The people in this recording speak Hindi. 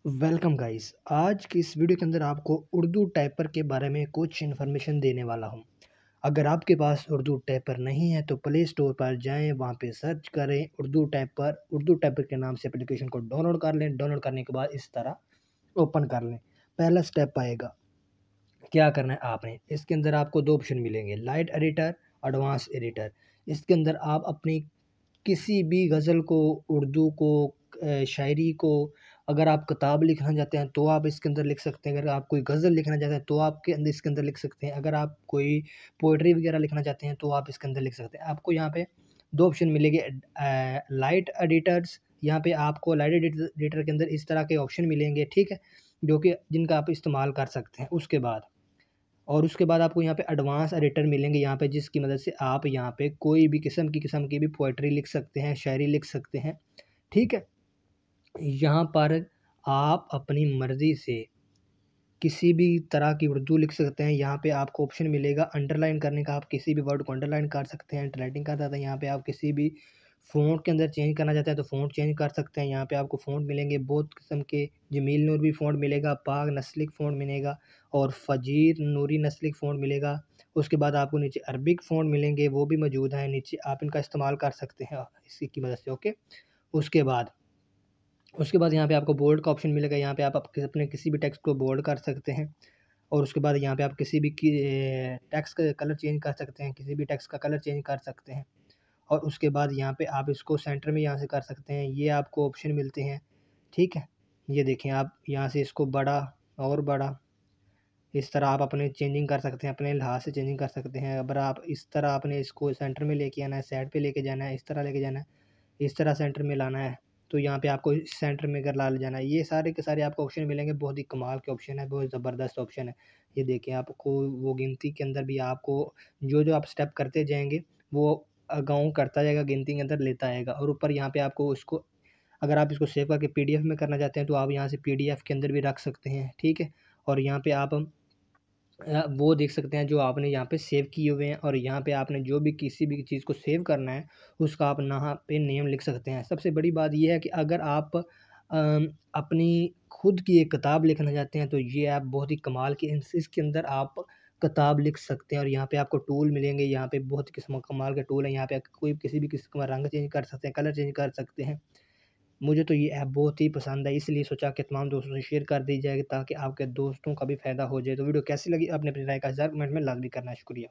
Welcome guys. आज की इस वीडियो के अंदर आपको उर्दू टाइपर के बारे में कुछ इन्फॉर्मेशन देने वाला हूं। अगर आपके पास उर्दू टाइपर नहीं है तो प्ले स्टोर पर जाएं, वहां पे सर्च करें उर्दू टाइपर के नाम से एप्लीकेशन को डाउनलोड कर लें। डाउनलोड करने के बाद इस तरह ओपन कर लें। पहला स्टेप आएगा, क्या करना है आपने, इसके अंदर आपको दो ऑप्शन मिलेंगे, लाइट एडिटर, एडवांस एडिटर। इसके अंदर आप अपनी किसी भी गज़ल को, उर्दू को, शायरी को, अगर आप किताब लिखना चाहते हैं तो आप इसके अंदर लिख सकते हैं। अगर आप कोई गज़ल लिखना चाहते हैं तो आपके अंदर इसके अंदर लिख सकते हैं। अगर आप कोई पोइट्री वगैरह लिखना चाहते हैं तो आप इसके अंदर लिख सकते हैं। आपको यहाँ पे दो ऑप्शन मिलेंगे, लाइट एडिटर्स। यहाँ पे आपको लाइट एडिटर के अंदर इस तरह के ऑप्शन मिलेंगे, ठीक है, जो कि जिनका आप इस्तेमाल कर सकते हैं। उसके बाद आपको यहाँ पे एडवांस एडिटर मिलेंगे यहाँ पे, जिसकी मदद से आप यहाँ पे कोई भी किस्म की भी पोइट्री लिख सकते हैं, शायरी लिख सकते हैं, ठीक है। यहाँ पर आप अपनी मर्ज़ी से किसी भी तरह की उर्दू लिख सकते हैं। यहाँ पे आपको ऑप्शन मिलेगा अंडरलाइन करने का, आप किसी भी वर्ड को अंडरलाइन कर सकते हैं, हाइलाइटिंग कर सकते हैं। यहाँ पे आप किसी भी फ़ॉन्ट के अंदर चेंज करना चाहते हैं तो फ़ॉन्ट चेंज कर सकते हैं। यहाँ पे आपको फ़ॉन्ट मिलेंगे बहुत किस्म के, जमील नूरी फ़ॉन्ट मिलेगा, पाक नस्लिक फ़ॉन्ट मिलेगा और फ़जीर नूरी नस्लिक फ़ॉन्ट मिलेगा। उसके बाद आपको नीचे अरबिक फ़ॉन्ट मिलेंगे, वो भी मौजूद हैं नीचे, आप इनका इस्तेमाल कर सकते हैं इसी की मदद से, ओके। उसके बाद उसके बाद यहाँ पे आपको बोल्ड का ऑप्शन मिलेगा। यहाँ पे आप अपने किसी भी टेक्स्ट को बोल्ड कर सकते हैं। और उसके बाद यहाँ पे आप किसी भी टेक्स्ट का कलर चेंज कर सकते हैं, किसी भी टेक्स्ट का कलर चेंज कर सकते हैं। और उसके बाद यहाँ पे आप इसको सेंटर में यहाँ से कर सकते हैं, ये आपको ऑप्शन मिलते हैं, ठीक है। ये देखें, आप यहाँ से इसको बड़ा और बड़ा इस तरह आप अपने चेंजिंग कर सकते हैं, अपने लिहाज से चेंजिंग कर सकते हैं। अगर आप इस तरह आपने इसको सेंटर में लेके आना है, साइड पे लेके जाना है, इस तरह लेके जाना है, इस तरह सेंटर में लाना है, तो यहाँ पे आपको सेंटर में अगर ला ले जाना है, ये सारे के सारे आपको ऑप्शन मिलेंगे। बहुत ही कमाल के ऑप्शन है, बहुत ज़बरदस्त ऑप्शन है। ये देखिए, आपको वो गिनती के अंदर भी आपको जो जो आप स्टेप करते जाएंगे वो गाँव करता जाएगा, गिनती के अंदर लेता आएगा। और ऊपर यहाँ पे आपको उसको, अगर आप इसको सेव करके पीडीएफ में करना चाहते हैं तो आप यहाँ से पीडीएफ के अंदर भी रख सकते हैं, ठीक है। और यहाँ पे आप वो देख सकते हैं जो आपने यहाँ पे सेव किए हुए हैं। और यहाँ पे आपने जो भी किसी भी चीज़ को सेव करना है उसका आप यहाँ पे नेम लिख सकते हैं। सबसे बड़ी बात ये है कि अगर आप अपनी खुद की एक किताब लिखना चाहते हैं तो ये ऐप बहुत ही कमाल की, इसके अंदर आप किताब लिख सकते हैं। और यहाँ पे आपको टूल मिलेंगे, यहाँ पे बहुत किस्म कमाल के टूल हैं। यहाँ पे कोई किसी भी किस्म का रंग चेंज कर सकते हैं, कलर चेंज कर सकते हैं। मुझे तो ये ऐप बहुत ही पसंद है, इसलिए सोचा कि तमाम दोस्तों से शेयर कर दी जाए ताकि आपके दोस्तों का भी फ़ायदा हो जाए। तो वीडियो कैसी लगी, आपने अपनी राय का ज़रूर कमेंट में लाज़मी करना। शुक्रिया।